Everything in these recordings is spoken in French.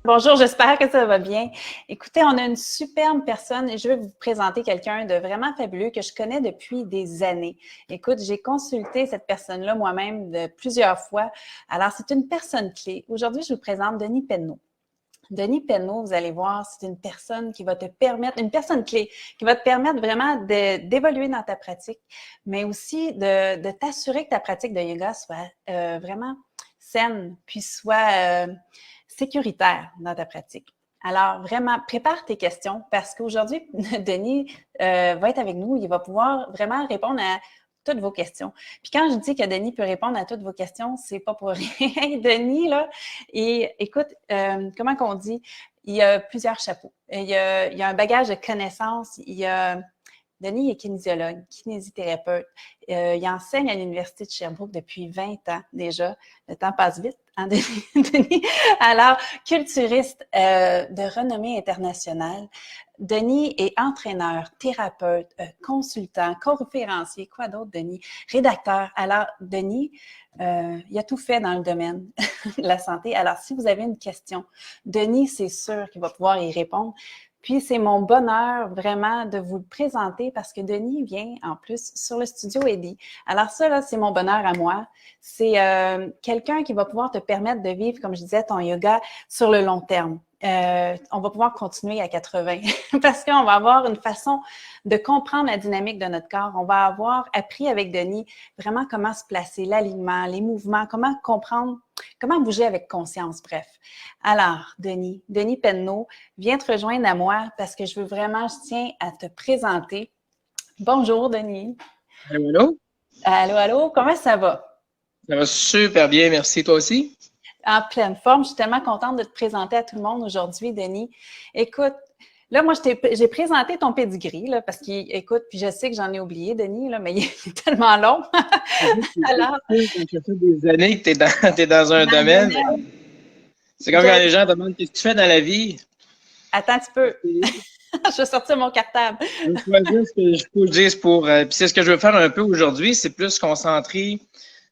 Bonjour, j'espère que ça va bien. Écoutez, on a une superbe personne et je vais vous présenter quelqu'un de vraiment fabuleux que je connais depuis des années. Écoute, j'ai consulté cette personne-là moi-même de plusieurs fois. Alors, c'est une personne clé. Aujourd'hui, je vous présente Denis Penneau. Denis Penneau, vous allez voir, c'est une personne qui va te permettre, une personne clé, qui va te permettre vraiment d'évoluer dans ta pratique, mais aussi de t'assurer que ta pratique de yoga soit vraiment saine, puis soit sécuritaire dans ta pratique. Alors, vraiment, prépare tes questions parce qu'aujourd'hui, Denis va être avec nous. Il va pouvoir vraiment répondre à toutes vos questions. Puis quand je dis que Denis peut répondre à toutes vos questions, c'est pas pour rien. Denis, là, et écoute, comment qu'on dit? Il y a plusieurs chapeaux. Il y a un bagage de connaissances. Denis est kinésiologue, kinésithérapeute. Il enseigne à l'Université de Sherbrooke depuis 20 ans déjà. Le temps passe vite, hein, Denis? Alors, culturiste de renommée internationale. Denis est entraîneur, thérapeute, consultant, conférencier, quoi d'autre, Denis? Rédacteur. Alors, Denis, il a tout fait dans le domaine de la santé. Alors, si vous avez une question, Denis, c'est sûr qu'il va pouvoir y répondre. Puis, c'est mon bonheur vraiment de vous le présenter parce que Denis vient en plus sur le studio Eddy. Alors ça, là, c'est mon bonheur à moi. C'est quelqu'un qui va pouvoir te permettre de vivre, comme je disais, ton yoga sur le long terme. On va pouvoir continuer à 80 parce qu'on va avoir une façon de comprendre la dynamique de notre corps. On va avoir appris avec Denis vraiment comment se placer, l'alignement, les mouvements, comment comprendre, comment bouger avec conscience, bref. Alors, Denis Penneau, viens te rejoindre à moi parce que je tiens à te présenter. Bonjour, Denis. Allô, allô? Allô, allô, comment ça va? Ça va super bien, merci. Toi aussi? En pleine forme. Je suis tellement contente de te présenter à tout le monde aujourd'hui, Denis. Écoute, là, moi, j'ai présenté ton pedigree, là, parce qu'écoute, puis je sais que j'en ai oublié, Denis, là, mais il est tellement long. Alors, ça fait des années que tu es dans un domaine. C'est comme quand les gens demandent qu'est-ce que tu fais dans la vie. Attends un petit peu. Je vais sortir mon cartable. Je vais choisir ce que je peux dire puis c'est ce que je veux faire un peu aujourd'hui, c'est plus se concentrer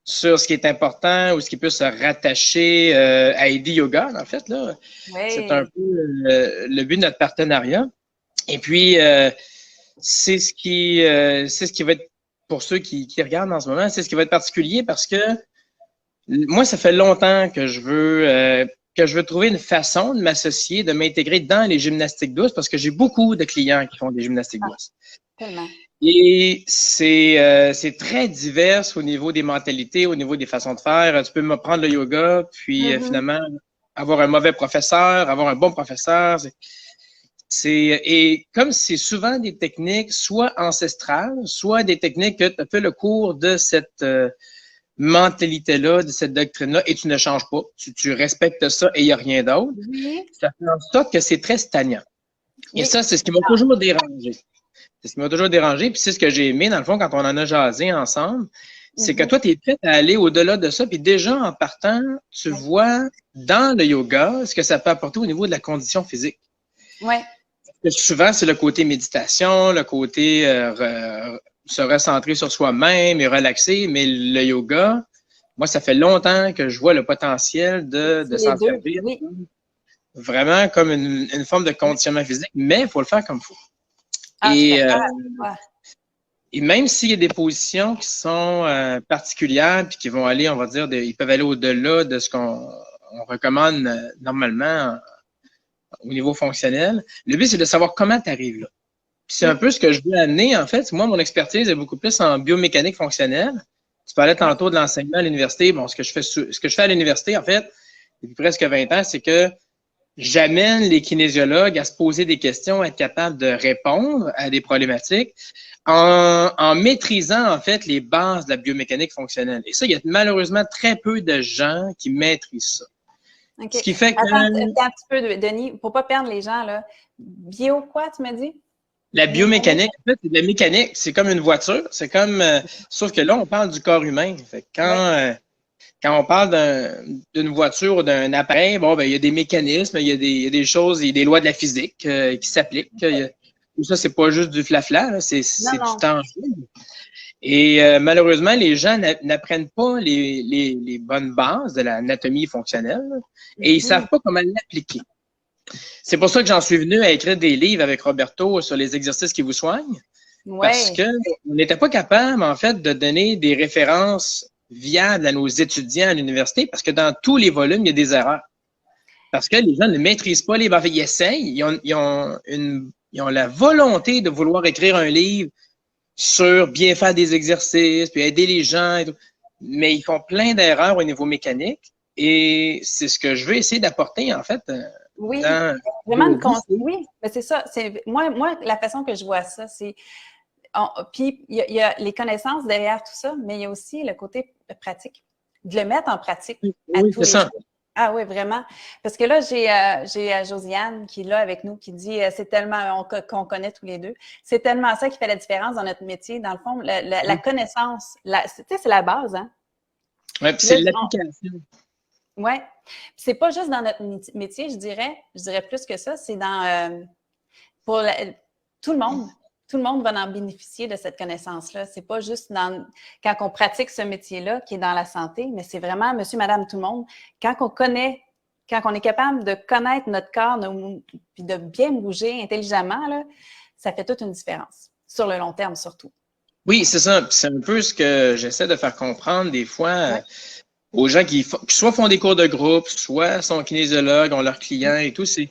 sur ce qui est important ou ce qui peut se rattacher à Eddy Yoga, en fait. Là. Oui. C'est un peu le but de notre partenariat. Et puis, c'est ce qui va être, pour ceux qui regardent en ce moment, c'est ce qui va être particulier parce que moi, ça fait longtemps que je veux trouver une façon de m'associer, de m'intégrer dans les gymnastiques douces parce que j'ai beaucoup de clients qui font des gymnastiques douces. Tellement. Et c'est très divers au niveau des mentalités, au niveau des façons de faire. Tu peux me prendre le yoga, puis finalement avoir un mauvais professeur, avoir un bon professeur. Et comme c'est souvent des techniques soit ancestrales, soit des techniques que tu as fait le cours de cette mentalité-là, de cette doctrine-là, et tu ne changes pas. Tu respectes ça et il n'y a rien d'autre. Ça fait en sorte que c'est très stagnant. Et ça, c'est ce qui m'a toujours dérangé. C'est ce qui m'a toujours dérangé, puis c'est ce que j'ai aimé, dans le fond, quand on en a jasé ensemble, c'est que toi, tu es prête à aller au-delà de ça, puis déjà, en partant, tu vois dans le yoga ce que ça peut apporter au niveau de la condition physique. Oui. Souvent, c'est le côté méditation, le côté se recentrer sur soi-même et relaxer, mais le yoga, moi, ça fait longtemps que je vois le potentiel de s'en servir. Oui. Vraiment comme une forme de conditionnement physique, mais il faut le faire comme il faut. Et même s'il y a des positions qui sont particulières puis qui vont aller, on va dire, ils peuvent aller au-delà de ce qu'on recommande normalement au niveau fonctionnel, le but, c'est de savoir comment tu arrives là. Puis c'est un peu ce que je veux amener, en fait. Moi, mon expertise est beaucoup plus en biomécanique fonctionnelle. Tu parlais tantôt de l'enseignement à l'université. Bon, ce que je fais à l'université, en fait, depuis presque 20 ans, c'est que j'amène les kinésiologues à se poser des questions, à être capable de répondre à des problématiques en maîtrisant, en fait, les bases de la biomécanique fonctionnelle. Et ça, il y a malheureusement très peu de gens qui maîtrisent ça. Okay. Ce qui fait que... Attends un petit peu, Denis, pour pas perdre les gens, là. Bio quoi, tu m'as dit? La biomécanique, en fait, c'est de la mécanique. C'est comme une voiture. C'est comme... sauf que là, on parle du corps humain. Fait que quand on parle d'une voiture ou d'un appareil, bon, ben, il y a des mécanismes, il y a des choses, il y a des lois de la physique qui s'appliquent. Tout ça, c'est pas juste du flafla, c'est du tangible. Et malheureusement, les gens n'apprennent pas les bonnes bases de l'anatomie fonctionnelle et ils savent pas comment l'appliquer. C'est pour ça que j'en suis venu à écrire des livres avec Roberto sur les exercices qui vous soignent. Ouais. Parce qu'on n'était pas capable, en fait, de donner des références viables à nos étudiants à l'université parce que dans tous les volumes, il y a des erreurs. Parce que les gens ne maîtrisent pas les bases. Ils essayent, ils ont la volonté de vouloir écrire un livre sur bien faire des exercices, puis aider les gens, et tout. Mais ils font plein d'erreurs au niveau mécanique. Et c'est ce que je veux essayer d'apporter, en fait, oui, dans vraiment oui, mais c'est ça. Moi, la façon que je vois ça, c'est puis il y a les connaissances derrière tout ça, mais il y a aussi le côté pratique, de le mettre en pratique à tous les jours. Ah oui, vraiment. Parce que là, j'ai Josiane qui est là avec nous, qui dit c'est tellement, qu'on connaît tous les deux, c'est tellement ça qui fait la différence dans notre métier. Dans le fond, la connaissance, tu sais, c'est la base, hein? Oui, puis c'est l'application. Oui. C'est pas juste dans notre métier, je dirais plus que ça, c'est dans pour tout le monde. Tout le monde va en bénéficier de cette connaissance-là. C'est pas juste quand on pratique ce métier-là qui est dans la santé, mais c'est vraiment monsieur, madame, tout le monde. Quand on est capable de connaître notre corps puis de bien bouger intelligemment, là, ça fait toute une différence. Sur le long terme, surtout. Oui, c'est ça. C'est un peu ce que j'essaie de faire comprendre des fois aux gens qui soit font des cours de groupe, soit sont kinésiologues, ont leurs clients et tout. C'est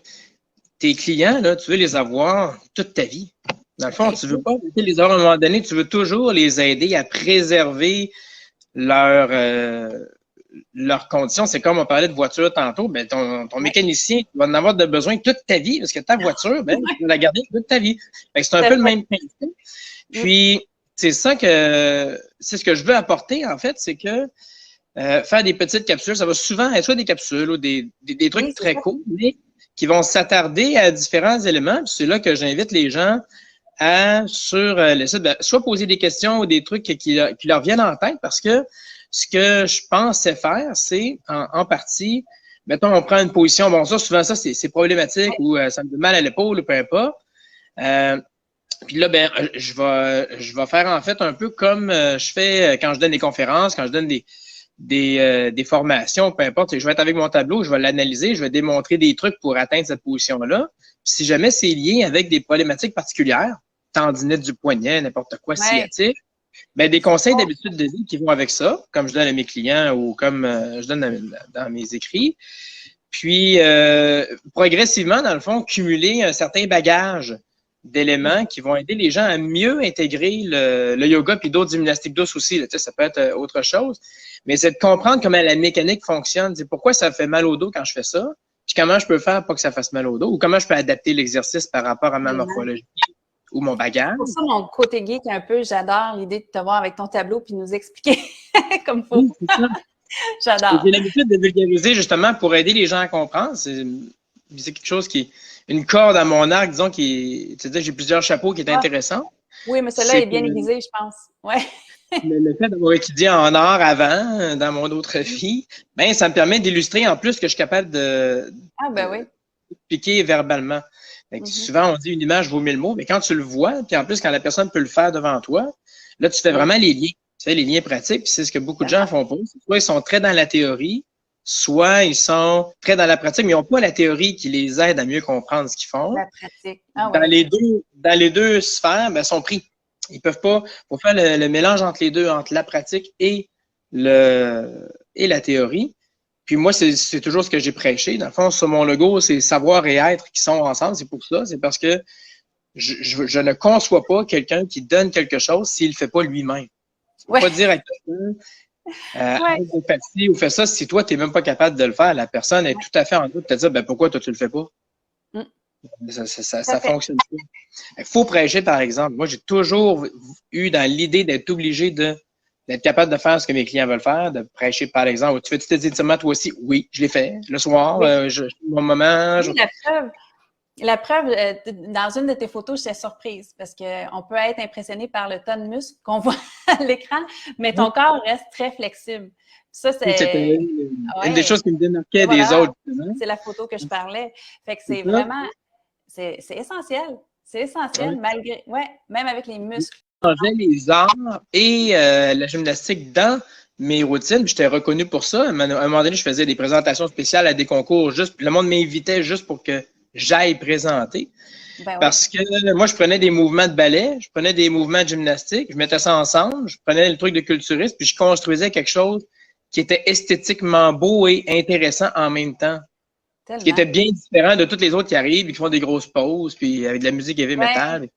tes clients, là, tu veux les avoir toute ta vie. Dans le fond, tu veux pas les avoir à un moment donné, tu veux toujours les aider à préserver leurs conditions. C'est comme on parlait de voiture tantôt, ben ton mécanicien va en avoir besoin toute ta vie, parce que ta voiture, ben, tu vas la garder toute ta vie. C'est un peu le même principe. Puis, c'est ce que je veux apporter, en fait, c'est que faire des petites capsules, ça va souvent être soit des capsules ou des trucs très courts, mais qui vont s'attarder à différents éléments. C'est là que j'invite les gens sur le site, soit poser des questions ou des trucs qui leur viennent en tête, parce que ce que je pensais faire, c'est en partie, mettons, on prend une position, bon, ça, souvent, ça, c'est problématique ou ça me fait mal à l'épaule ou peu importe. Puis là, ben, je vais faire en fait un peu comme je fais quand je donne des conférences, quand je donne des formations, peu importe. Je vais être avec mon tableau, je vais l'analyser, je vais démontrer des trucs pour atteindre cette position-là. Puis si jamais c'est lié avec des problématiques particulières, tendinite du poignet, n'importe quoi, sciatique, ben des conseils d'habitude de vie qui vont avec ça, comme je donne à mes clients ou comme je donne dans mes écrits. Puis, progressivement, dans le fond, cumuler un certain bagage d'éléments qui vont aider les gens à mieux intégrer le yoga puis d'autres gymnastiques douces aussi. Là, ça peut être autre chose. Mais c'est de comprendre comment la mécanique fonctionne. C'est pourquoi ça fait mal au dos quand je fais ça, puis comment je peux faire pour que ça fasse mal au dos, ou comment je peux adapter l'exercice par rapport à ma morphologie ou mon bagage. C'est pour ça, mon côté geek, un peu, j'adore l'idée de te voir avec ton tableau puis nous expliquer comme il faut. Oui, c'est ça. J'adore. J'ai l'habitude de vulgariser justement pour aider les gens à comprendre. C'est quelque chose qui est une corde à mon arc, disons, c'est-à-dire j'ai plusieurs chapeaux qui est intéressant. Oui, mais celui-là est bien aiguisé, je pense. Ouais. Le fait d'avoir étudié en art avant, dans mon autre vie, ben, ça me permet d'illustrer en plus que je suis capable de expliquer verbalement. Souvent, on dit une image vaut 1000 mots, mais quand tu le vois, puis en plus, quand la personne peut le faire devant toi, là, tu fais vraiment les liens. Tu fais les liens pratiques, puis c'est ce que beaucoup de gens font pas. Soit ils sont très dans la théorie, soit ils sont très dans la pratique, mais ils n'ont pas la théorie qui les aide à mieux comprendre ce qu'ils font. La pratique. Dans les deux sphères, ben, sont pris. Ils peuvent pas, pour faire le mélange entre les deux, entre la pratique et la théorie. Puis moi, c'est toujours ce que j'ai prêché. Dans le fond, sur mon logo, c'est savoir et être qui sont ensemble. C'est pour ça. C'est parce que je ne conçois pas quelqu'un qui donne quelque chose s'il ne le fait pas lui-même. Tu ne peux pas dire à quelqu'un ou fais ça si toi, tu n'es même pas capable de le faire. La personne est tout à fait en doute de te dire ben, pourquoi toi, tu ne le fais pas? Ça fonctionne pas. Il faut prêcher, par exemple. Moi, j'ai toujours eu dans l'idée d'être obligé d'être capable de faire ce que mes clients veulent faire, de prêcher, par exemple. Tu fais-tu tes étirements toi aussi? Oui, je l'ai fait. Le soir, mon moment. Oui, la preuve, dans une de tes photos, j'étais surprise parce qu'on peut être impressionné par le tas de muscles qu'on voit à l'écran, mais ton corps reste très flexible. Ça, c'est une des choses qui me démarquait des autres. C'est la photo que je parlais. Fait que c'est vraiment, c'est essentiel. C'est essentiel, même avec les muscles. J'ai les arts et la gymnastique dans mes routines. J'étais reconnu pour ça. À un moment donné, je faisais des présentations spéciales à des concours. Le monde m'invitait juste pour que j'aille présenter. Ben oui. Parce que moi, je prenais des mouvements de ballet, je prenais des mouvements de gymnastique, je mettais ça ensemble, je prenais le truc de culturiste, puis je construisais quelque chose qui était esthétiquement beau et intéressant en même temps. Tellement. Ce qui était bien différent de toutes les autres qui arrivent et qui font des grosses pauses, puis avec de la musique heavy metal.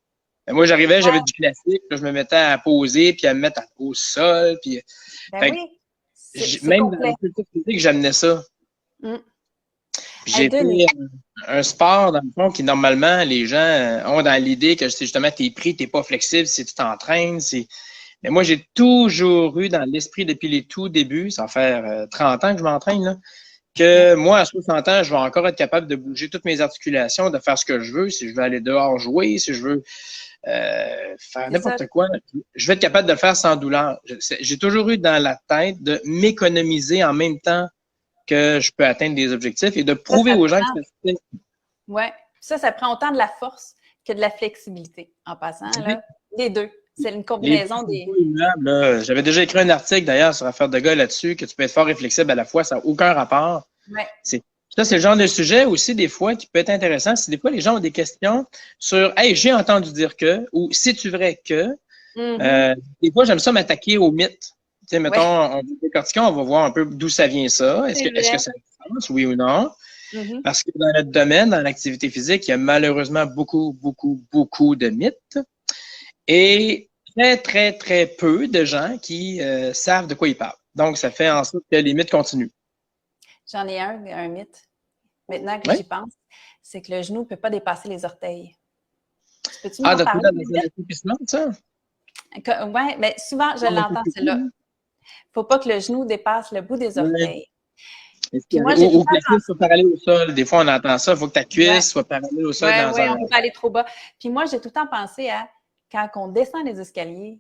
Moi, j'arrivais, j'avais du classique, là, je me mettais à poser, puis à me mettre au sol. Puis, ben oui, c'est même complet. dans la culture physique, j'amenais ça. J'ai Denis. fait un sport, dans le fond, qui normalement, les gens ont dans l'idée que c'est justement, t'es pris, t'es pas flexible si tu t'entraînes. Mais moi, j'ai toujours eu dans l'esprit depuis les tout débuts, ça va faire 30 ans que je m'entraîne, là, que moi, à 60 ans, je vais encore être capable de bouger toutes mes articulations, de faire ce que je veux, si je veux aller dehors jouer, si je veux faire n'importe quoi. Je vais être capable de le faire sans douleur. J'ai toujours eu dans la tête de m'économiser en même temps que je peux atteindre des objectifs et de prouver aux gens que c'est possible. Oui, ça prend autant de la force que de la flexibilité. En passant, là, les deux. C'est une combinaison des... J'avais déjà écrit un article, d'ailleurs, sur Affaires de gars là-dessus, que tu peux être fort et flexible à la fois, ça n'a aucun rapport. Ouais. Ça, c'est le genre de sujet aussi, des fois, qui peut être intéressant. Si des fois, les gens ont des questions sur « Hey, j'ai entendu dire que » ou « C'est-tu vrai que des fois, j'aime ça m'attaquer aux mythes. Tu sais, mettons, on va décortiquer, on va voir un peu d'où ça vient ça. Est-ce que ça a du sens, oui ou non? Parce que dans notre domaine, dans l'activité physique, il y a malheureusement beaucoup de mythes. Et très, très, très peu de gens qui savent de quoi ils parlent. Donc, ça fait en sorte que les mythes continuent. J'en ai un mythe, maintenant que j'y pense, c'est que le genou ne peut pas dépasser les orteils. Peux-tu m'en parler? Dans l'accomplissement, ça? Oui, mais souvent, je l'entends, celle-là. Il ne faut pas que le genou dépasse le bout des orteils. Puis moi, ou que la cuisse soit parallèle au sol. Des fois, on entend ça. Il faut que ta cuisse soit parallèle au sol. Oui, on ne peut pas aller trop bas. Puis moi, j'ai tout le temps pensé à quand on descend les escaliers,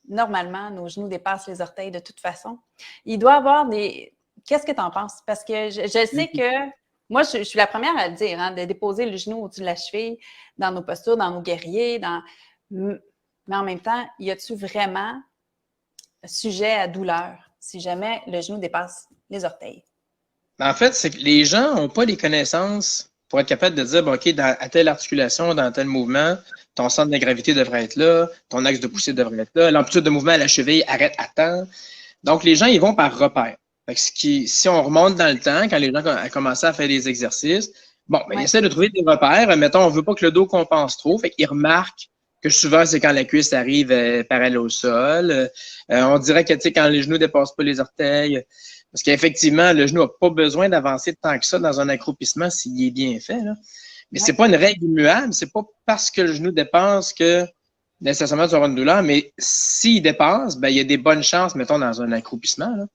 normalement, nos genoux dépassent les orteils de toute façon. Il doit y avoir des... Qu'est-ce que tu en penses? Parce que je sais que... Moi, je suis la première à le dire, hein, de déposer le genou au-dessus de la cheville dans nos postures, dans nos guerriers, mais en même temps, y a-tu vraiment sujet à douleur si jamais le genou dépasse les orteils? En fait, c'est que les gens n'ont pas les connaissances pour être capable de dire, bon, OK, à telle articulation, dans tel mouvement, ton centre de gravité devrait être là, ton axe de poussée devrait être là, l'amplitude de mouvement à la cheville arrête à temps. Donc, les gens, ils vont par repère. Fait que si on remonte dans le temps, quand les gens ont commencé à faire des exercices, bon, ils essaient de trouver des repères. Mettons, on ne veut pas que le dos compense trop. Fait qu'ils remarquent que souvent, c'est quand la cuisse arrive parallèle au sol. On dirait que, tu sais, quand les genoux ne dépassent pas les orteils, parce qu'effectivement, le genou n'a pas besoin d'avancer tant que ça dans un accroupissement s'il est bien fait, là. Mais c'est pas une règle immuable. C'est pas parce que le genou dépasse que nécessairement tu auras une douleur. Mais s'il dépasse, ben, il y a des bonnes chances, mettons, dans un accroupissement, là,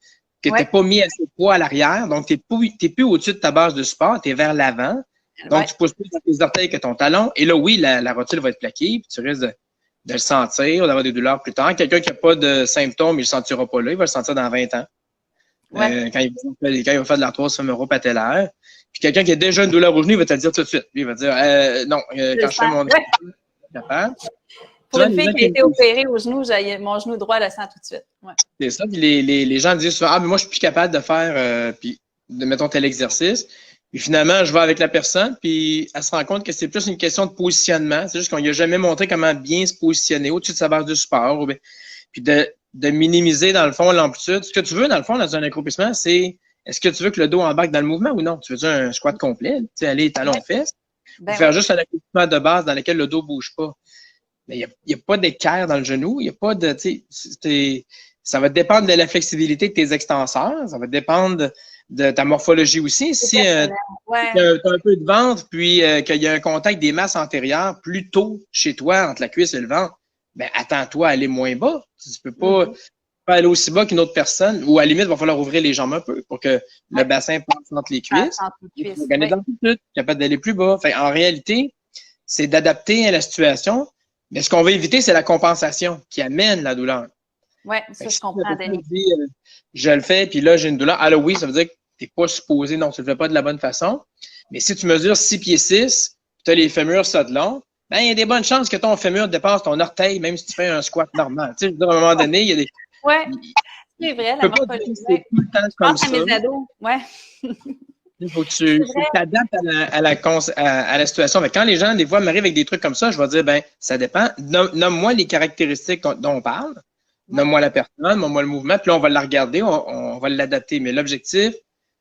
que tu n'es pas mis assez de poids à l'arrière. Donc, tu n'es plus au-dessus de ta base de support, tu es vers l'avant. Donc, tu pousses plus dans tes orteils que ton talon. Et là, oui, la rotule va être plaquée, puis tu risques de le sentir, d'avoir des douleurs plus tard. Quelqu'un qui n'a pas de symptômes, il ne le sentira pas là. Il va le sentir dans 20 ans. Quand il va faire de l'arthrose fémoro-patellaire. Puis quelqu'un qui a déjà une douleur au genou, il va te le dire tout de suite. Lui, il va dire non, quand je fais mon capable. Pour une fille qui a été opérée au genou, mon genou droit le sent tout de suite. Ouais. C'est ça. Puis les gens disent souvent, mais moi, je suis plus capable de faire mettons tel exercice. Puis finalement, je vais avec la personne, puis elle se rend compte que c'est plus une question de positionnement. C'est juste qu'on lui a jamais montré comment bien se positionner au-dessus de sa base de support. Puis de minimiser, dans le fond, l'amplitude. Ce que tu veux, dans le fond, dans un accroupissement, c'est est-ce que tu veux que le dos embarque dans le mouvement ou non? Tu veux un squat complet? Tu sais, aller talons-fesses? Ou faire juste un accroupissement de base dans lequel le dos ne bouge pas? Mais il n'y a pas d'équerre dans le genou. Il n'y a pas de... Ça va dépendre de la flexibilité de tes extenseurs. Ça va dépendre de ta morphologie aussi. Si tu as un peu de ventre, puis qu'il y a un contact des masses antérieures plus tôt chez toi, entre la cuisse et le ventre, ben attends-toi à aller moins bas. Tu ne peux pas aller aussi bas qu'une autre personne, ou à la limite, il va falloir ouvrir les jambes un peu pour que le bassin passe entre les cuisses. Gagner d'amplitude, capable d'aller plus bas. Fait, en réalité, c'est d'adapter à la situation, mais ce qu'on veut éviter, c'est la compensation qui amène la douleur. Oui, ça, je comprends, Denis. Je le fais, puis là, j'ai une douleur. Alors oui, ça veut dire que tu n'es pas supposé, non, tu ne le fais pas de la bonne façon. Mais si tu mesures 6 pieds 6, tu as les fémurs ça de long, ben, il y a des bonnes chances que ton fémur dépasse ton orteil, même si tu fais un squat normal. Tu sais, à un moment donné, il y a des... Oui, c'est vrai, la morphologie. Je pense à mes ados, Il faut que tu t'adaptes à la situation. Mais quand les gens, des fois, m'arrivent avec des trucs comme ça, je vais dire, ben, ça dépend. Nomme-moi les caractéristiques dont on parle. Nomme-moi la personne, nomme-moi le mouvement, puis là, on va la regarder, on va l'adapter. Mais l'objectif,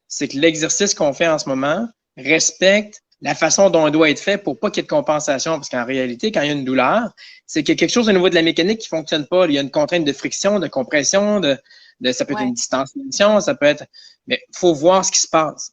c'est que l'exercice qu'on fait en ce moment respecte la façon dont il doit être fait pour pas qu'il y ait de compensation. Parce qu'en réalité, quand il y a une douleur, c'est qu'il y a quelque chose au niveau de la mécanique qui fonctionne pas. Il y a une contrainte de friction, de compression, ça peut être une distanciation, ça peut être. Mais il faut voir ce qui se passe.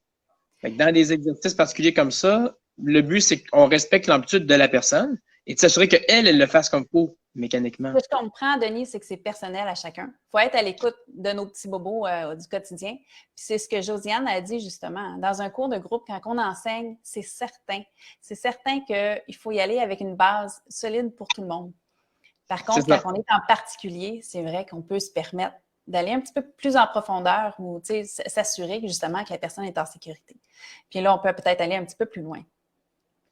Fait que dans des exercices particuliers comme ça, le but, c'est qu'on respecte l'amplitude de la personne et de s'assurer qu'elle le fasse comme il faut mécaniquement. Ce que je comprends, Denis, c'est que c'est personnel à chacun. Il faut être à l'écoute de nos petits bobos du quotidien. Puis c'est ce que Josiane a dit justement. Dans un cours de groupe, quand on enseigne, c'est certain. C'est certain qu'il faut y aller avec une base solide pour tout le monde. Par contre, quand on est en particulier, c'est vrai qu'on peut se permettre d'aller un petit peu plus en profondeur ou s'assurer justement que la personne est en sécurité. Puis là, on peut peut-être aller un petit peu plus loin.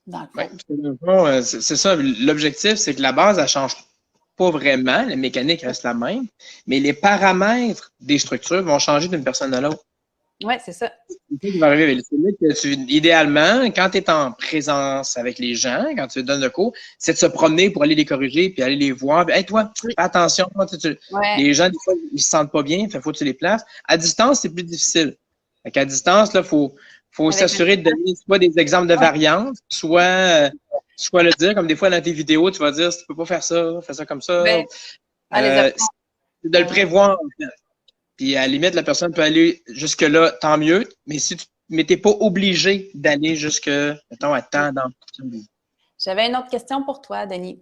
Dans le fond. C'est ça. L'objectif, c'est que la base, elle ne change pas vraiment. La mécanique reste la même, mais les paramètres des structures vont changer d'une personne à l'autre. Oui, c'est ça. C'est ça qui va arriver. Idéalement, quand tu es en présence avec les gens, quand tu donnes le cours, c'est de se promener pour aller les corriger puis aller les voir. Hey, toi, fais attention. Les gens, des fois, ils ne se sentent pas bien. Il faut que tu les places. À distance, c'est plus difficile. À distance, il faut s'assurer de donner soit des exemples de variantes, soit le dire, comme des fois dans tes vidéos, tu vas dire, tu peux pas faire ça, fais ça comme ça. C'est de le prévoir, en fait. Puis à la limite, la personne peut aller jusque-là, tant mieux, mais tu n'es pas obligé d'aller jusque, mettons, à temps d'amplitude. J'avais une autre question pour toi, Denis.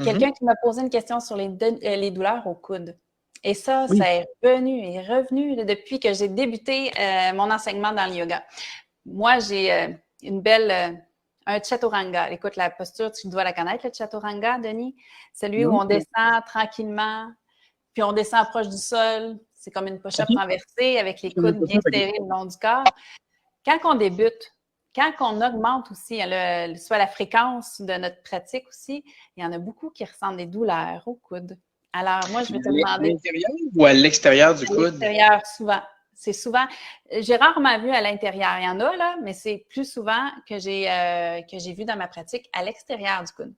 Quelqu'un qui m'a posé une question sur les douleurs au coude. Et ça est revenu depuis que j'ai débuté mon enseignement dans le yoga. Moi, j'ai un chaturanga. Écoute, la posture, tu dois la connaître, le chaturanga, Denis? Celui où on descend tranquillement, puis on descend proche du sol. C'est comme une push-up renversée avec les coudes bien serrés le long du corps. Quand on débute, quand on augmente aussi soit la fréquence de notre pratique aussi, il y en a beaucoup qui ressentent des douleurs au coude. Alors, moi, je vais te demander… À l'intérieur ou à l'extérieur du coude? À l'extérieur, souvent. C'est souvent… J'ai rarement vu à l'intérieur. Il y en a, là, mais c'est plus souvent que j'ai vu dans ma pratique à l'extérieur du coude.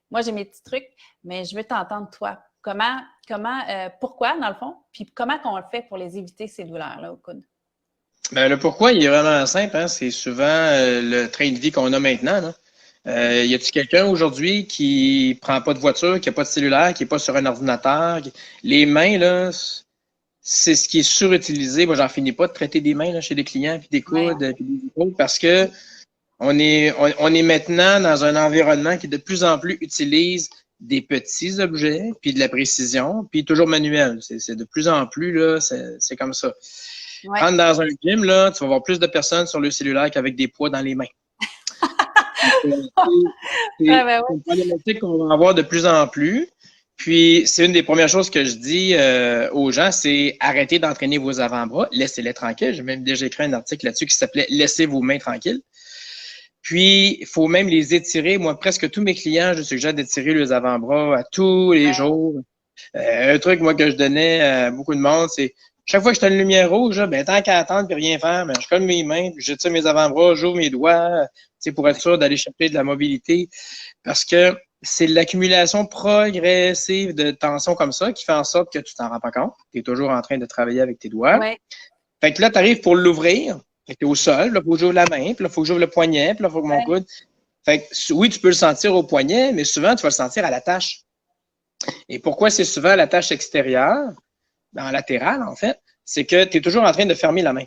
Moi, j'ai mes petits trucs, mais je veux t'entendre, toi. Pourquoi, dans le fond, puis comment on le fait pour les éviter, ces douleurs-là au coude? Ben, le pourquoi, il est vraiment simple. Hein? C'est souvent le train de vie qu'on a maintenant. Là. Y a-t-il quelqu'un aujourd'hui qui prend pas de voiture, qui n'a pas de cellulaire, qui n'est pas sur un ordinateur? Les mains, là, c'est ce qui est surutilisé. Moi, j'en finis pas de traiter des mains là, chez des clients, puis des coudes, puis des épaules, parce que on est maintenant dans un environnement qui de plus en plus utilise des petits objets, puis de la précision, puis toujours manuel. C'est de plus en plus, là, c'est comme ça. Ouais. Rentre dans un gym, là, tu vas voir plus de personnes sur le cellulaire qu'avec des poids dans les mains. C'est une problématique qu'on va avoir de plus en plus. Puis, c'est une des premières choses que je dis aux gens, c'est arrêtez d'entraîner vos avant-bras, laissez-les tranquilles. J'ai même déjà écrit un article là-dessus qui s'appelait « Laissez vos mains tranquilles ». Puis, il faut même les étirer. Moi, presque tous mes clients, je suggère d'étirer les avant-bras à tous les jours. Un truc, moi, que je donnais à beaucoup de monde, c'est chaque fois que je as une lumière rouge, là, ben, tant qu'à attendre et rien faire, ben, je colle mes mains, puis j'étire mes avant-bras, j'ouvre mes doigts, pour être sûr d'aller chercher de la mobilité. Parce que c'est l'accumulation progressive de tension comme ça qui fait en sorte que tu t'en rends pas compte. Tu es toujours en train de travailler avec tes doigts. Ouais. Fait que là, tu arrives pour l'ouvrir. Fait que tu es au sol, là, il faut que j'ouvre la main, puis là, il faut que j'ouvre le poignet, puis là, il faut que mon coude. Fait que oui, tu peux le sentir au poignet, mais souvent, tu vas le sentir à la tâche. Et pourquoi c'est souvent à la tâche extérieure, en latérale, en fait, c'est que tu es toujours en train de fermer la main,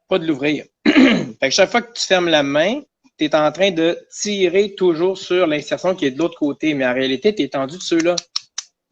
pas de l'ouvrir. Fait que chaque fois que tu fermes la main, tu es en train de tirer toujours sur l'insertion qui est de l'autre côté, mais en réalité, tu es tendu de ceux-là.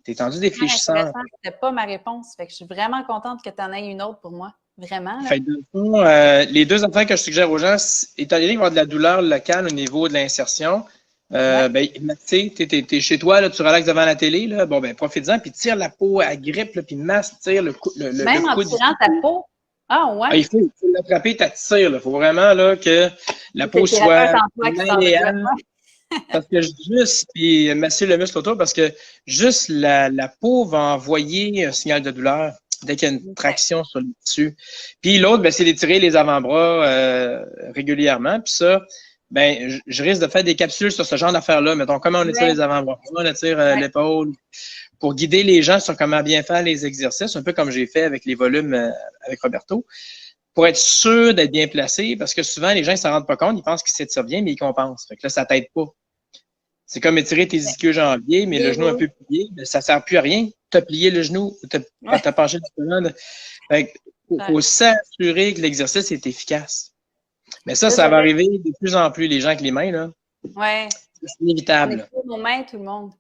Tu es tendu des fléchisseurs. C'était pas ma réponse. Fait que je suis vraiment contente que tu en aies une autre pour moi. Vraiment. Là. Fait que, les deux affaires que je suggère aux gens, étant donné qu'il va y avoir de la douleur locale au niveau de l'insertion, ben, tu es chez toi, là, tu relaxes devant la télé, là, bon, ben, profite-en, puis tire la peau à grippe, puis masse, tire le coude. Même en tirant ta peau? Ah, ouais. Ah, il faut l'attraper, t'attires, il faut vraiment là, que la peau soit malléable. Parce que puis masser le muscle autour, parce que juste la peau va envoyer un signal de douleur. dès qu'il y a une traction sur le tissu. Puis l'autre, ben, c'est d'étirer les avant-bras régulièrement. Puis ça, ben, je risque de faire des capsules sur ce genre d'affaires-là. Mettons, comment on étire les avant-bras, on étire l'épaule, pour guider les gens sur comment bien faire les exercices, un peu comme j'ai fait avec les volumes avec Roberto, pour être sûr d'être bien placé, parce que souvent, les gens ne s'en rendent pas compte, ils pensent qu'ils s'étirent bien, mais ils compensent. Fait que là, ça t'aide pas. C'est comme étirer tes ischio-jambiers, mais le genou un peu plié, ben, ça ne sert plus à rien. Tu as plié le genou, tu as penché le genou. Il faut s'assurer que l'exercice est efficace. Mais ça va arriver de plus en plus, les gens avec les mains, là. Oui. C'est inévitable. On est nos mains, tout le monde.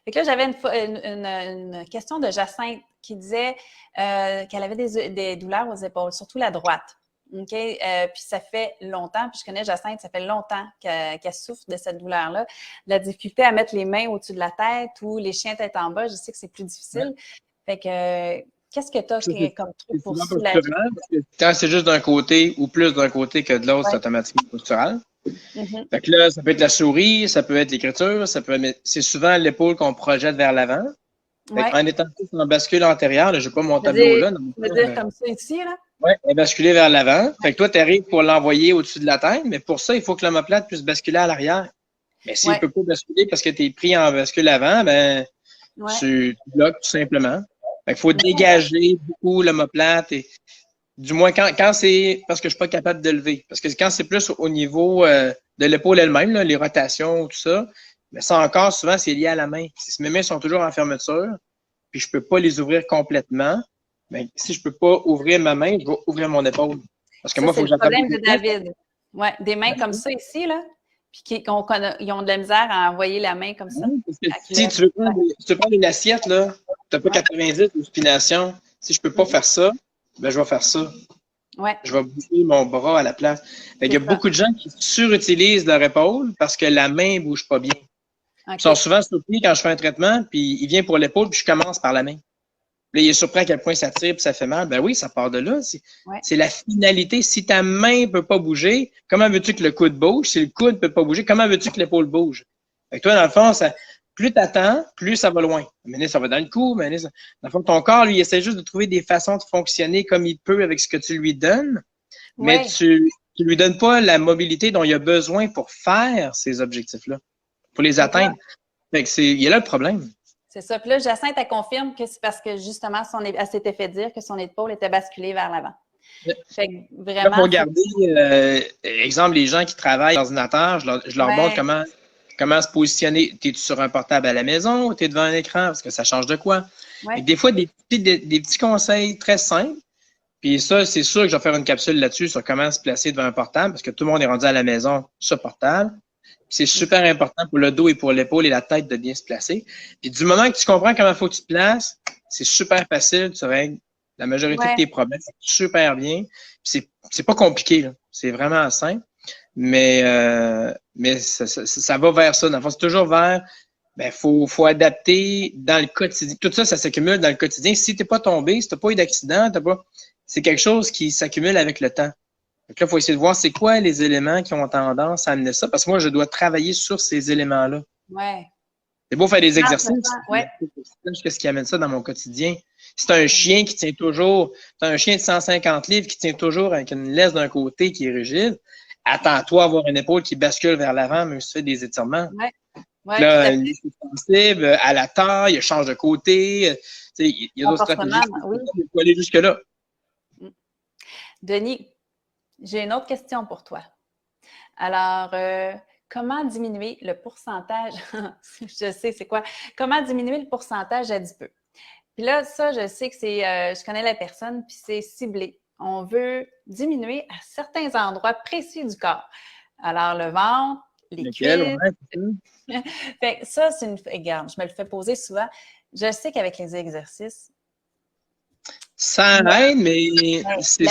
Fait que là, j'avais une question de Jacinthe qui disait qu'elle avait des douleurs aux épaules, surtout la droite. OK? Puis ça fait longtemps, puis je connais Jacinthe, ça fait longtemps qu'elle souffre de cette douleur-là. La difficulté à mettre les mains au-dessus de la tête ou les chiens tête en bas, je sais que c'est plus difficile. Fait que qu'est-ce que tu as comme truc pour soulager? Quand c'est juste d'un côté ou plus d'un côté que de l'autre, c'est automatiquement postural. Fait que là, ça peut être la souris, ça peut être l'écriture, c'est souvent l'épaule qu'on projette vers l'avant. En étant en bascule antérieure, je n'ai pas mon tableau là. Tu veux dire comme ça ici, là? Oui, elle est basculée vers l'avant. Fait que toi, tu arrives pour l'envoyer au-dessus de la tête, mais pour ça, il faut que l'omoplate puisse basculer à l'arrière. Mais s'il ne peut pas basculer parce que tu es pris en bascule avant, ben tu bloques tout simplement. Fait qu'il faut dégager beaucoup l'omoplate et du moins quand c'est parce que je ne suis pas capable de lever. Parce que quand c'est plus au niveau de l'épaule elle-même, là, les rotations, tout ça, mais ça encore, souvent, c'est lié à la main. Si mes mains sont toujours en fermeture, puis je ne peux pas les ouvrir complètement, mais si je ne peux pas ouvrir ma main, je vais ouvrir mon épaule. Parce que moi, il faut que j'attende. C'est le problème de David. Oui, des mains comme ça ici, là, puis ils ont de la misère à envoyer la main comme ça. Parce que si tu veux prendre une assiette, là, tu n'as pas 90 de supination. Si je ne peux pas faire ça, ben, je vais faire ça. Je vais bouger mon bras à la place. Il y a beaucoup de gens qui surutilisent leur épaule parce que la main ne bouge pas bien. Ils sont souvent surpris quand je fais un traitement, puis il vient pour l'épaule, puis je commence par la main. Là, il est surpris à quel point ça tire, puis ça fait mal. Ben oui, ça part de là. C'est la finalité. Si ta main ne peut pas bouger, comment veux-tu que le coude bouge? Si le coude ne peut pas bouger, comment veux-tu que l'épaule bouge? Fait que toi, dans le fond, plus tu attends, plus ça va loin. Mais ça va dans le cou. Dans le fond, ton corps, lui, il essaie juste de trouver des façons de fonctionner comme il peut avec ce que tu lui donnes. Mais tu ne lui donnes pas la mobilité dont il a besoin pour faire ces objectifs-là, pour les atteindre. Fait que il y a là le problème. C'est ça. Puis là, Jacinthe, elle confirme que c'est parce que justement, elle s'était fait dire que son épaule était basculée vers l'avant. Fait que vraiment. Il faut regarder, exemple, les gens qui travaillent dans l'ordinateur, je leur montre comment se positionner. Es-tu sur un portable à la maison ou tu es devant un écran? Parce que ça change de quoi? Et des fois, des petits conseils très simples. Puis ça, c'est sûr que je vais faire une capsule là-dessus sur comment se placer devant un portable, parce que tout le monde est rendu à la maison sur portable. C'est super important pour le dos et pour l'épaule et la tête de bien se placer. Puis du moment que tu comprends comment il faut que tu te places, c'est super facile, tu règles la majorité de tes problèmes super bien. C'est pas compliqué, c'est vraiment simple. Mais ça va vers ça. Dans le fond, c'est toujours vers, faut adapter dans le quotidien. Tout ça, ça s'accumule dans le quotidien. Si tu n'es pas tombé, si tu n'as pas eu d'accident, c'est quelque chose qui s'accumule avec le temps. Donc là, il faut essayer de voir c'est quoi les éléments qui ont tendance à amener ça. Parce que moi, je dois travailler sur ces éléments-là. C'est beau faire des exercices. Qu'est-ce qui amène ça dans mon quotidien? Si tu as un chien qui tient toujours, tu as un chien de 150 livres qui tient toujours avec une laisse d'un côté qui est rigide, attends-toi à avoir une épaule qui bascule vers l'avant, même si tu fais des étirements. Là, il est sensible à la taille, il change de côté. Il y a d'autres stratégies. Il faut aller jusque-là. Denis, j'ai une autre question pour toi. Alors, comment diminuer le pourcentage, je sais c'est quoi, comment diminuer le pourcentage adipeux? Puis là, ça, je sais que je connais la personne, puis c'est ciblé. On veut diminuer à certains endroits précis du corps. Alors, le ventre, les cuisses. Fait que ça, regarde, je me le fais poser souvent. Je sais qu'avec les exercices, ça aide, mais c'est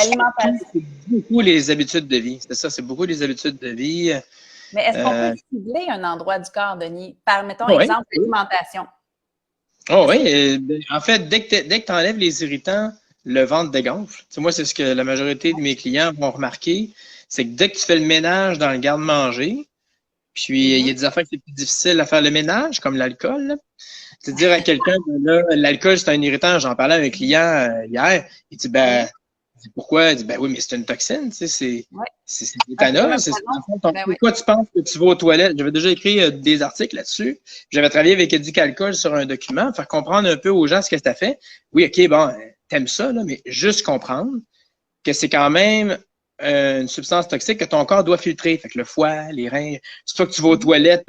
beaucoup les habitudes de vie. C'est ça, c'est beaucoup les habitudes de vie. Mais est-ce qu'on peut cibler un endroit du corps, Denis, par, mettons, exemple, l'alimentation? Oh oui, en fait, dès que tu enlèves les irritants, le ventre dégonfle. Tu sais, moi, c'est ce que la majorité de mes clients vont remarquer, c'est que dès que tu fais le ménage dans le garde-manger, puis il y a des affaires qui sont plus difficiles à faire le ménage, comme l'alcool, C'est dire à quelqu'un que là, l'alcool, c'est un irritant. J'en parlais avec un client hier. Il dit, ben, pourquoi? Il dit, ben oui, mais c'est une toxine, tu sais, c'est l'éthanol. Pourquoi tu penses que tu vas aux toilettes? J'avais déjà écrit des articles là-dessus. J'avais travaillé avec Éduc Alcool sur un document, faire comprendre un peu aux gens ce que ça fait. Oui, OK, bon, t'aimes ça, là, mais juste comprendre que c'est quand même une substance toxique que ton corps doit filtrer. Fait que le foie, les reins, c'est toi que tu vas aux toilettes,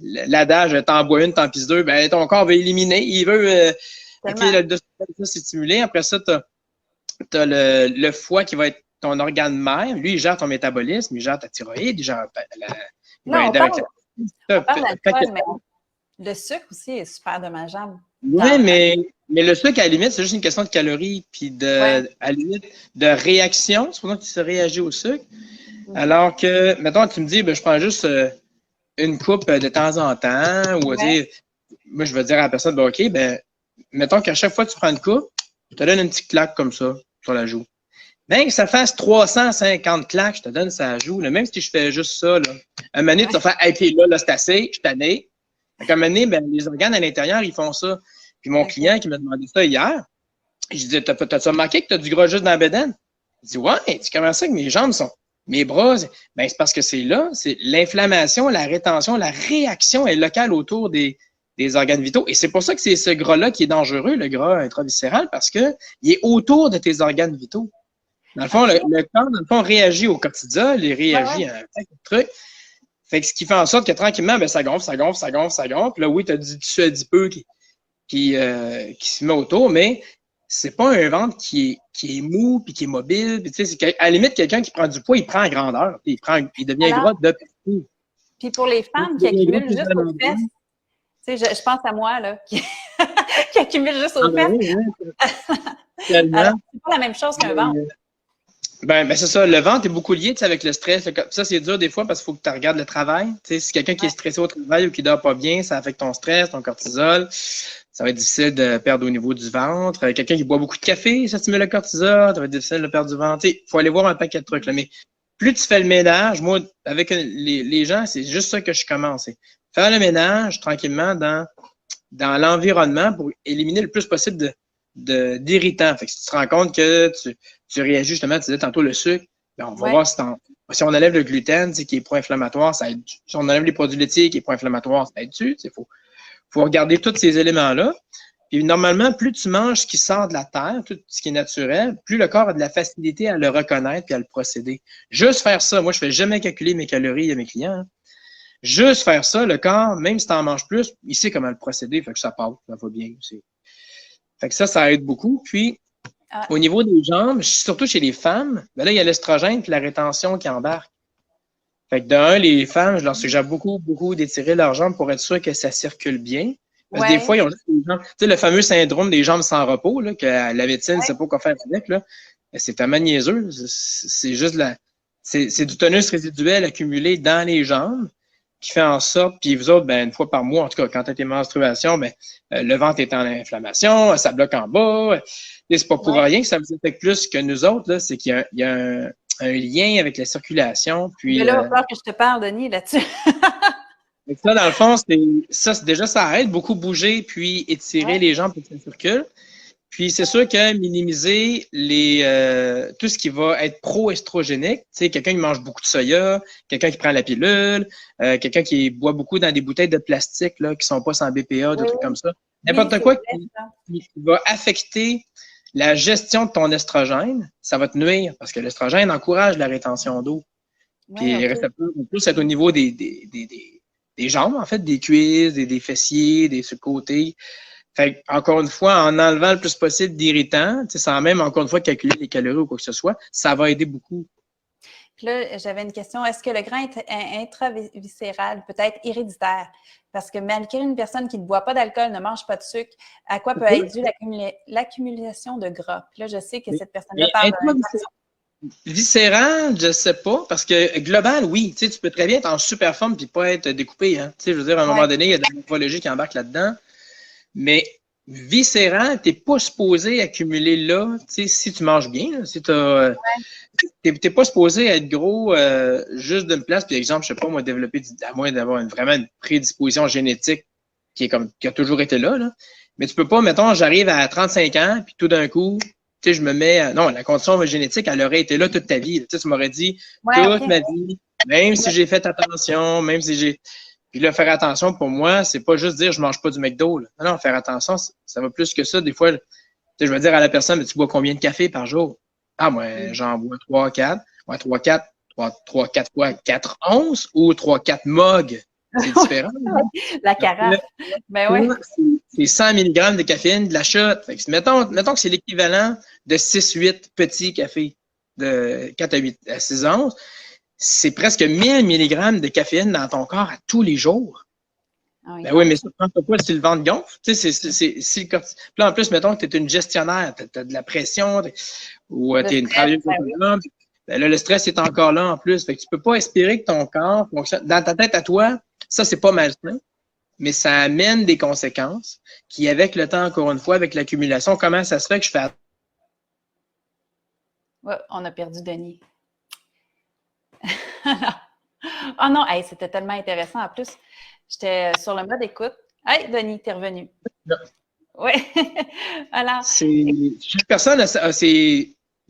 l'adage, t'en bois une, t'en pisses deux, ben ton corps va éliminer. Il veut le stimuler. Après ça, t'as le foie qui va être ton organe mère. Lui, il gère ton métabolisme, il gère ta thyroïde, il gère on parle d'alcool, mais le sucre aussi est super dommageable. Oui, mais le sucre, à la limite, c'est juste une question de calories, puis à la limite, de réaction. C'est pour ça que tu réagis au sucre. Alors que, mettons, tu me dis, ben, je prends juste une coupe de temps en temps, ou dire, moi, je vais dire à la personne, ben, OK, ben, mettons qu'à chaque fois que tu prends une coupe, je te donne une petite claque comme ça, sur la joue. Bien que ça fasse 350 claques, je te donne ça à la joue. Là, même si je fais juste ça, là, un moment donné, tu vas faire, hey, puis là, c'est assez, je suis tanné. Fait un moment donné, ben, les organes à l'intérieur, ils font ça. Puis mon client qui m'a demandé ça hier, je disais, t'as-tu remarqué que tu as du gras juste dans la bedaine? Il dit, ouais, tu comment ça que mes jambes sont, mes bras, ben, c'est parce que c'est là, c'est l'inflammation, la rétention, la réaction est locale autour des organes vitaux. Et c'est pour ça que c'est ce gras-là qui est dangereux, le gras intraviscéral, parce que il est autour de tes organes vitaux. Dans le fond, le corps, dans le fond, réagit au cortisol, il réagit à un paquet de trucs. Fait que ce qui fait en sorte que tranquillement, ben, ça gonfle, ça gonfle, ça gonfle, ça gonfle. Là, oui, tu as du tissu adipeux qui se met autour, mais c'est pas un ventre qui est mou puis qui est mobile. Puis, tu sais, à la limite, quelqu'un qui prend du poids, il prend en grandeur. Puis il devient gras de partout. Puis pour les femmes qui accumulent juste aux fesses, tu sais, je pense à moi, là, qui accumule juste aux fesses. Oui. Alors, c'est pas la même chose qu'un ventre. Ben c'est ça. Le ventre est beaucoup lié avec le stress. Ça, c'est dur des fois parce qu'il faut que tu regardes le travail. Tu sais, si quelqu'un qui est stressé au travail ou qui dort pas bien, ça affecte ton stress, ton cortisol. Ça va être difficile de perdre au niveau du ventre. Quelqu'un qui boit beaucoup de café, ça stimule le cortisol. Ça va être difficile de perdre du ventre. Il faut aller voir un paquet de trucs. Là. Mais plus tu fais le ménage, moi, avec les gens, c'est juste ça que je commence. Faire le ménage tranquillement dans l'environnement pour éliminer le plus possible d'irritants. Fait que si tu te rends compte que tu réagis justement, tu disais tantôt le sucre, bien, on va voir si on enlève le gluten, qui est pro-inflammatoire, ça aide. Si on enlève les produits laitiers qui est pro-inflammatoire, ça aide-tu? Il faut regarder tous ces éléments-là. Puis normalement, plus tu manges ce qui sort de la terre, tout ce qui est naturel, plus le corps a de la facilité à le reconnaître et à le procéder. Juste faire ça, moi je fais jamais calculer mes calories à mes clients. Hein. Juste faire ça, le corps, même si tu en manges plus, il sait comment le procéder, fait que ça passe, ça va bien aussi. Fait que ça aide beaucoup. Puis, au niveau des jambes, surtout chez les femmes, ben là, il y a l'estrogène et la rétention qui embarque. Fait que d'un, les femmes, je leur suggère beaucoup d'étirer leurs jambes pour être sûr que ça circule bien. Parce que des fois, ils ont juste les jambes. Tu sais, le fameux syndrome des jambes sans repos, là, que la médecine ne sait pas quoi faire avec, là. C'est tellement niaiseux. C'est juste c'est du tonus résiduel accumulé dans les jambes qui fait en sorte, puis vous autres, ben, une fois par mois, en tout cas, quand tu as tes menstruations, ben, le ventre est en inflammation, ça bloque en bas. Et c'est pas pour rien que ça vous affecte plus que nous autres, là, c'est qu'il y a un lien avec la circulation. Puis, mais là, il va falloir que je te parle, Denis, là-dessus. ça, dans le fond, déjà, ça aide beaucoup bouger puis étirer les jambes pour que ça circule. Puis, c'est sûr que minimiser tout ce qui va être pro-estrogénique, tu sais, quelqu'un qui mange beaucoup de soya, quelqu'un qui prend la pilule, quelqu'un qui boit beaucoup dans des bouteilles de plastique là, qui sont pas sans BPA, des trucs comme ça. N'importe quoi qui va affecter la gestion de ton estrogène, ça va te nuire parce que l'estrogène encourage la rétention d'eau. Puis les récepteurs vont plus être au niveau des jambes, en fait, des cuisses, des fessiers, des sur-côtés. Fait encore une fois, en enlevant le plus possible d'irritants, sans même, encore une fois, calculer les calories ou quoi que ce soit, ça va aider beaucoup. Puis là, j'avais une question. Est-ce que le grain intraviscéral peut être héréditaire? Parce que malgré une personne qui ne boit pas d'alcool, ne mange pas de sucre, à quoi peut être due l'accumulation de gras? Puis là, je sais que cette personne-là parle de viscéral, je ne sais pas, parce que global, oui, tu peux très bien être en super forme et pas être découpé. Hein. Je veux dire, à un moment donné, il y a de la morphologie qui embarque là-dedans. Mais viscérant, tu n'es pas supposé accumuler là, tu sais, si tu manges bien, là, si tu n'es pas supposé être gros juste d'une place, puis exemple, je sais pas, moi, développer, à moins d'avoir vraiment une prédisposition génétique qui a toujours été là, mais tu peux pas, mettons, j'arrive à 35 ans, puis tout d'un coup, tu sais, je me mets, non, la condition génétique, elle aurait été là toute ta vie. Tu sais, tu m'aurais dit, Ouais, toute OK. ma vie, même si j'ai fait attention, même si j'ai. Puis là, faire attention, pour moi, c'est pas juste dire je mange pas du McDo. Là. Non, faire attention, ça va plus que ça. Des fois, tu sais, je vais dire à la personne, mais tu bois combien de café par jour? Ah, moi, j'en bois 3, 4. Ouais, 3, 4, 4 fois 4 onces ou 3, 4 mugs. C'est différent. La carafe. Ben oui. C'est 100 mg de caféine de la shot. Fait que mettons que c'est l'équivalent de 6-8 petits cafés de 4 à 6 onces. C'est presque 1000 mg de caféine dans ton corps à tous les jours. Ben oui, mais ça ne prend pas si le ventre gonfle. Tu sais, si Puis là, en plus, mettons que tu es une gestionnaire, tu as de la pression ou tu es une travailleuse autonome. Ben là, le stress est encore là en plus. Fait que tu ne peux pas espérer que ton corps fonctionne. Dans ta tête à toi, ça, c'est pas malsain, mais ça amène des conséquences qui, avec le temps, encore une fois, avec l'accumulation, comment ça se fait que je fais. Ouais, on a perdu Denis. Oh non, hey, c'était tellement intéressant. En plus, j'étais sur le mode écoute. Hey, Denis, t'es revenu. Oui. Alors. Chaque personne a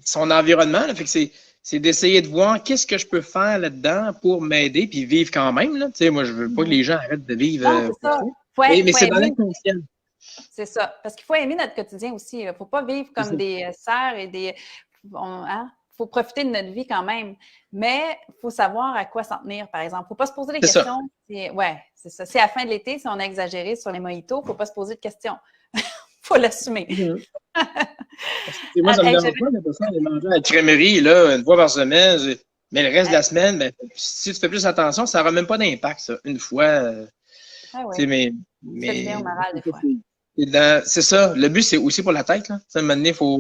son environnement. Là, fait que c'est d'essayer de voir qu'est-ce que je peux faire là-dedans pour m'aider puis vivre quand même. Là. Tu sais, moi, je veux pas que les gens arrêtent de vivre. Non, c'est ça. Mais c'est dans l'inconscient. C'est ça. Parce qu'il faut aimer notre quotidien aussi. Il ne faut pas vivre comme des serfs et des. Il faut profiter de notre vie quand même. Mais il faut savoir à quoi s'en tenir, par exemple. Il ne faut pas se poser des questions. Oui, c'est ça. Si à la fin de l'été, si on a exagéré sur les mojitos, il ne faut pas se poser de questions. Il faut l'assumer. Moi, ça me dérange pas, la personne aller manger à la crèmerie là, une fois par semaine. Mais le reste de la semaine, ben, si tu fais plus attention, ça n'aura même pas d'impact, ça. Une fois. Mais bien au moral, des fois. C'est ça. Le but, c'est aussi pour la tête. Là. À un moment donné, il faut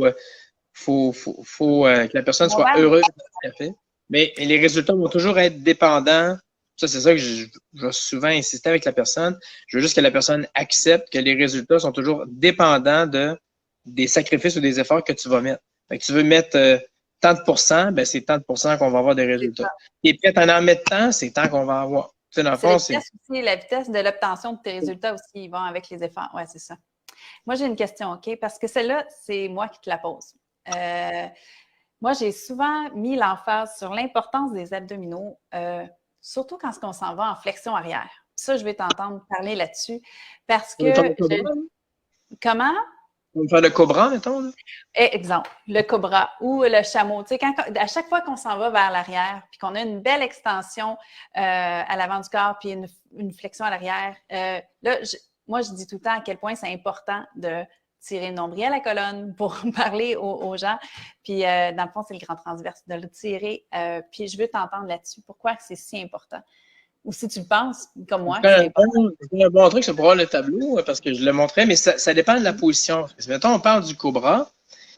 que la personne soit heureuse de ce qu'elle fait. Mais les résultats vont toujours être dépendants. Ça, c'est ça que je vais souvent insister avec la personne. Je veux juste que la personne accepte que les résultats sont toujours dépendants des sacrifices ou des efforts que tu vas mettre. Fait que tu veux mettre tant de pourcents, ben c'est tant de pourcents qu'on va avoir des résultats. Et puis, en mettre tant, c'est tant qu'on va avoir. Dans le fond, la vitesse de l'obtention de tes résultats aussi, ils vont avec les efforts. Oui, c'est ça. Moi, j'ai une question, OK? Parce que celle-là, c'est moi qui te la pose. Moi, j'ai souvent mis l'emphase sur l'importance des abdominaux, surtout quand on s'en va en flexion arrière. Ça, je vais t'entendre parler là-dessus parce que… Comment? On va faire le cobra, mettons. Là. Exemple, le cobra ou le chameau. Tu sais, à chaque fois qu'on s'en va vers l'arrière puis qu'on a une belle extension à l'avant du corps puis une flexion à l'arrière, là, moi, je dis tout le temps à quel point c'est important de tirer le nombril à la colonne pour parler aux gens. Puis, dans le fond, c'est le grand transverse, de le tirer. Puis, je veux t'entendre là-dessus. Pourquoi c'est si important? Ou si tu le penses, comme moi. C'est un bon truc, c'est pour voir le tableau, parce que je le montrais, mais ça dépend de la position. Parce que, mettons, on parle du cobra.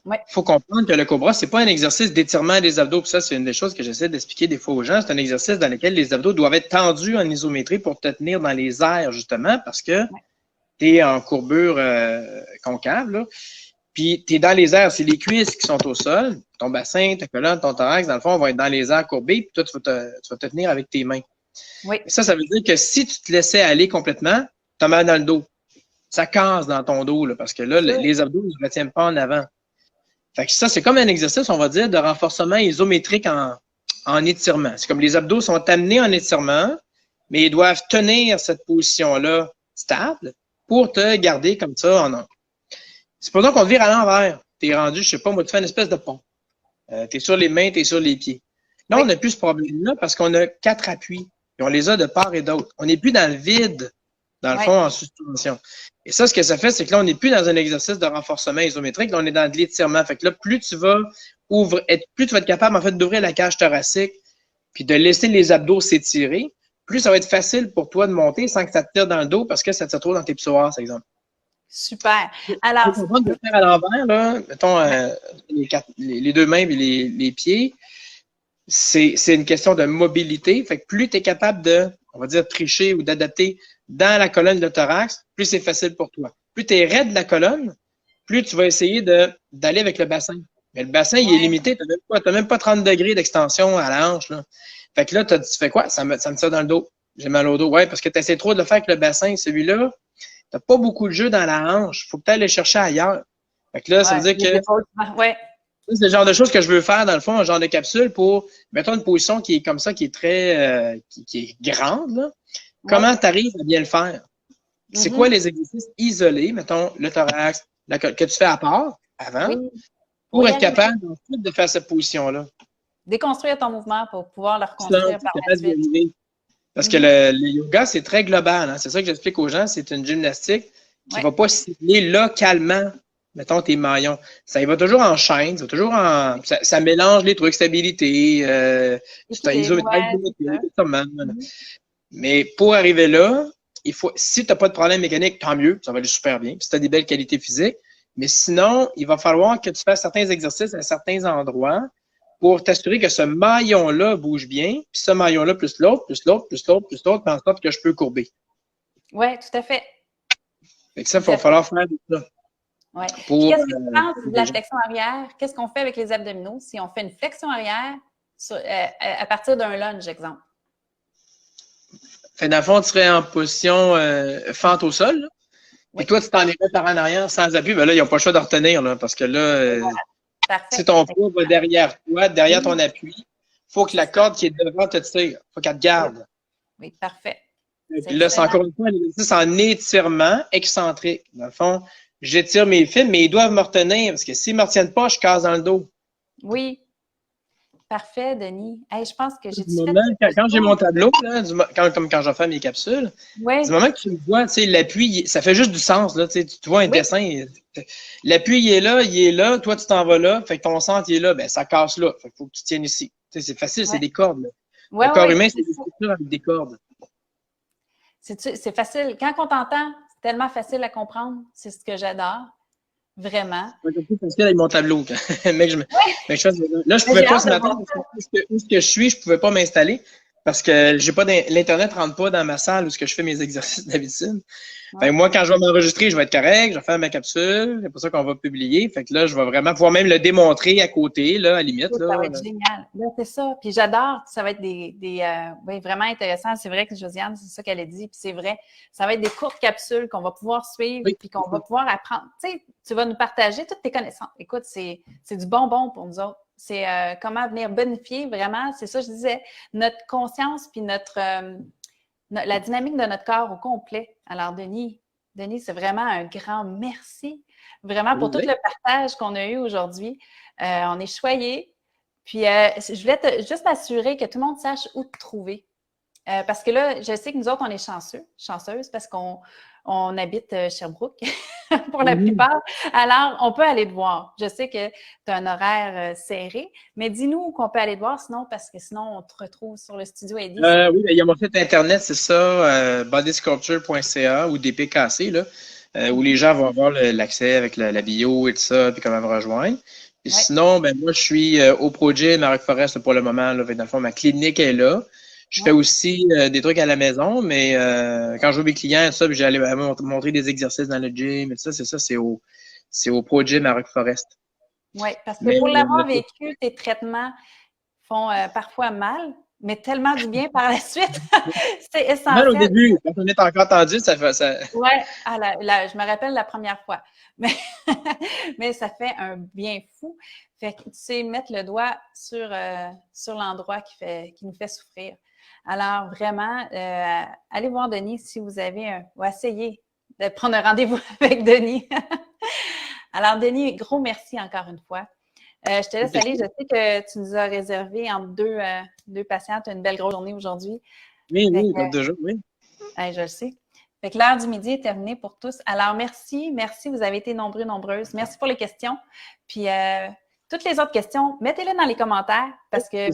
Il faut comprendre que le cobra, ce n'est pas un exercice d'étirement des abdos. Puis ça, c'est une des choses que j'essaie d'expliquer des fois aux gens. C'est un exercice dans lequel les abdos doivent être tendus en isométrie pour te tenir dans les airs, justement, parce que tu es en courbure concave. Là. Puis tu es dans les airs, c'est les cuisses qui sont au sol. Ton bassin, ta colonne, ton thorax, dans le fond, vont être dans les airs courbés. Puis toi, tu vas te tenir avec tes mains. Oui. Ça veut dire que si tu te laissais aller complètement, tu as mal dans le dos. Ça casse dans ton dos, là, parce que là, les abdos ne retiennent pas en avant. Fait que ça, c'est comme un exercice, on va dire, de renforcement isométrique en étirement. C'est comme les abdos sont amenés en étirement, mais ils doivent tenir cette position-là stable pour te garder comme ça en angle. C'est pour ça qu'on te vire à l'envers. Tu es rendu, je sais pas, moi, tu fais une espèce de pont. Tu es sur les mains, tu es sur les pieds. Là, on n'a plus ce problème-là parce qu'on a 4 appuis. Et on les a de part et d'autre. On n'est plus dans le vide, dans le fond, en suspension. Et ça, ce que ça fait, c'est que là, on n'est plus dans un exercice de renforcement isométrique, là, on est dans de l'étirement. Fait que là, plus tu vas être capable, en fait, d'ouvrir la cage thoracique puis de laisser les abdos s'étirer, plus ça va être facile pour toi de monter sans que ça te tire dans le dos parce que ça te retrouve dans tes psoas, par exemple. Super. Alors, de le faire à l'envers, là, mettons les deux mains et les pieds, c'est une question de mobilité. Fait que plus tu es capable de, on va dire, tricher ou d'adapter dans la colonne de thorax, plus c'est facile pour toi. plus tu es raide de la colonne, plus tu vas essayer d'aller avec le bassin. Mais le bassin, il est limité. Tu n'as même pas 30 degrés d'extension à la hanche. Là. Fait que là, tu fais quoi? Ça me tire dans le dos. J'ai mal au dos. Ouais, parce que tu essaies trop de le faire avec le bassin. Celui-là, tu n'as pas beaucoup de jeu dans la hanche. Il faut que tu ailles le chercher ailleurs. Fait que là, ça veut dire que c'est le genre de choses que je veux faire, dans le fond, un genre de capsule pour, mettons, une position qui est comme ça, qui est très, qui est grande. Là. Comment tu arrives à bien le faire? C'est quoi les exercices isolés, mettons, le thorax, que tu fais à part, avant, pour être capable ensuite de faire cette position-là? Déconstruire ton mouvement pour pouvoir le reconstruire par la suite. Parce que le yoga, c'est très global. Hein? C'est ça que j'explique aux gens. C'est une gymnastique qui ne va pas cibler localement, mettons, tes maillons. Ça y va toujours en chaîne, ça va toujours en. Ça mélange les trucs, stabilité, mais pour arriver là, il faut, si tu n'as pas de problème mécanique, tant mieux, ça va aller super bien. Si tu as des belles qualités physiques. Mais sinon, il va falloir que tu fasses certains exercices à certains endroits pour t'assurer que ce maillon-là bouge bien, puis ce maillon-là plus l'autre, plus l'autre, plus l'autre, plus l'autre, en sorte que je peux courber. Oui, tout à fait. Fait que ça, il va falloir faire ça. Ouais. Qu'est-ce que tu penses de la flexion arrière? Qu'est-ce qu'on fait avec les abdominaux si on fait une flexion arrière à partir d'un lunge, exemple? Fait, dans le fond, tu serais en position fente au sol, là. Et toi, tu t'en irais par en arrière sans appui. Ben là, ils n'ont pas le choix de retenir, là, parce que là, si ton poids va derrière toi, derrière ton appui, il faut que la corde qui est devant te tire. Il faut qu'elle te garde. Oui, parfait. Puis là, c'est encore une fois un exercice en étirement excentrique. Dans le fond, j'étire mes fils, mais ils doivent me retenir, parce que s'ils ne me retiennent pas, je casse dans le dos. Oui. Parfait, Denis. Hey, je pense que j'ai quand j'ai mon tableau, là, comme quand je fais mes capsules, du moment que tu le vois, l'appui, ça fait juste du sens. Là, tu vois un dessin. L'appui, il est là, toi, tu t'en vas là, fait que ton centre, il est là, ben, ça casse là. Fait qu'il faut que tu tiennes ici. C'est facile, c'est des cordes. Là. Le corps humain, c'est des structures avec des cordes. C'est facile. Quand on t'entend, c'est tellement facile à comprendre. C'est ce que j'adore. Vraiment. C'est plus facile avec mon tableau. Là, je ne pouvais pas ce matin, parce que où je suis, je ne pouvais pas m'installer parce que l'Internet ne rentre pas dans ma salle où je fais mes exercices d'habitude. Fait que moi, quand je vais m'enregistrer, je vais être correct, je vais faire ma capsule, c'est pour ça qu'on va publier. Fait que là, je vais vraiment pouvoir même le démontrer à côté, là, à la limite. Ça va être génial. Là, c'est ça. Puis j'adore. Ça va être vraiment intéressant. C'est vrai que Josiane, c'est ça qu'elle a dit. Puis c'est vrai, ça va être des courtes capsules qu'on va pouvoir suivre puis qu'on va pouvoir apprendre. Tu sais, tu vas nous partager toutes tes connaissances. Écoute, c'est du bonbon pour nous autres. C'est comment venir bonifier vraiment, c'est ça que je disais, notre conscience puis la dynamique de notre corps au complet. Alors, Denis, c'est vraiment un grand merci, vraiment, pour tout le partage qu'on a eu aujourd'hui. On est choyés. Puis, je voulais juste m'assurer que tout le monde sache où te trouver. Parce que là, je sais que nous autres, on est chanceuses, parce qu'on habite Sherbrooke pour la plupart. Alors, on peut aller te voir. Je sais que tu as un horaire serré, mais dis-nous où qu'on peut aller te voir, parce que sinon, on te retrouve sur le studio Eddie. Oui, il y a mon site internet, c'est ça, bodysculpture.ca ou DPKC, là, où les gens vont avoir l'accès avec la bio et tout ça, puis comment me rejoindre. Puis sinon, moi, je suis au Pro-Gym à Rock-Forest pour le moment. Là, dans le fond, ma clinique est là. Je fais aussi des trucs à la maison, mais quand je vois mes clients, tout ça, puis j'allais montrer des exercices dans le gym et tout ça, c'est au Pro Gym à Rock-Forest. Oui, parce que pour l'avoir vécu, tes traitements font parfois mal, mais tellement du bien par la suite. C'est essentiel. Mal au début, quand on est encore tendu, ça fait ça. Oui, je me rappelle la première fois. Mais ça fait un bien fou. Fait que tu sais mettre le doigt sur l'endroit qui nous fait souffrir. Alors, vraiment, allez voir Denis si vous avez ou essayez de prendre un rendez-vous avec Denis. Alors, Denis, gros merci encore une fois. Je te laisse aller. Je sais que tu nous as réservé entre deux patientes une belle grosse journée aujourd'hui. Oui, déjà, oui. Je le sais. Fait que l'heure du midi est terminée pour tous. Alors, merci. Vous avez été nombreuses. Merci pour les questions. Puis, toutes les autres questions, mettez-les dans les commentaires parce que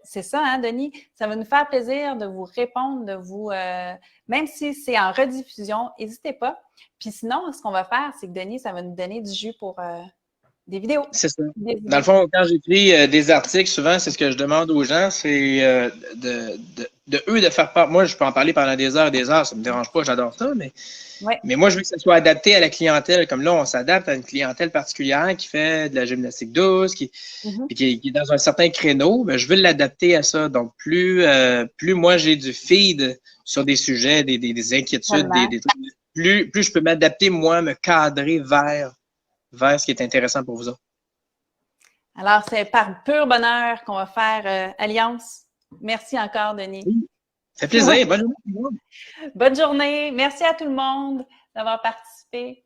c'est ça, hein, Denis? Ça va nous faire plaisir de vous répondre, même si c'est en rediffusion, n'hésitez pas. Puis sinon, ce qu'on va faire, c'est que Denis, ça va nous donner du jus pour des vidéos. C'est ça. Dans le fond, quand j'écris des articles, souvent, c'est ce que je demande aux gens, c'est eux de faire part. Moi, je peux en parler pendant des heures et des heures, ça me dérange pas, j'adore ça, Ouais. mais moi, je veux que ça soit adapté à la clientèle. Comme là, on s'adapte à une clientèle particulière qui fait de la gymnastique douce, qui est dans un certain créneau, mais je veux l'adapter à ça. Donc, plus moi j'ai du feed sur des sujets, des inquiétudes, des trucs, plus je peux m'adapter, moi, me cadrer vers ce qui est intéressant pour vous autres. Alors, c'est par pur bonheur qu'on va faire alliance. Merci encore, Denis. Oui. Ça fait plaisir. Bonne journée. Bonne journée. Merci à tout le monde d'avoir participé.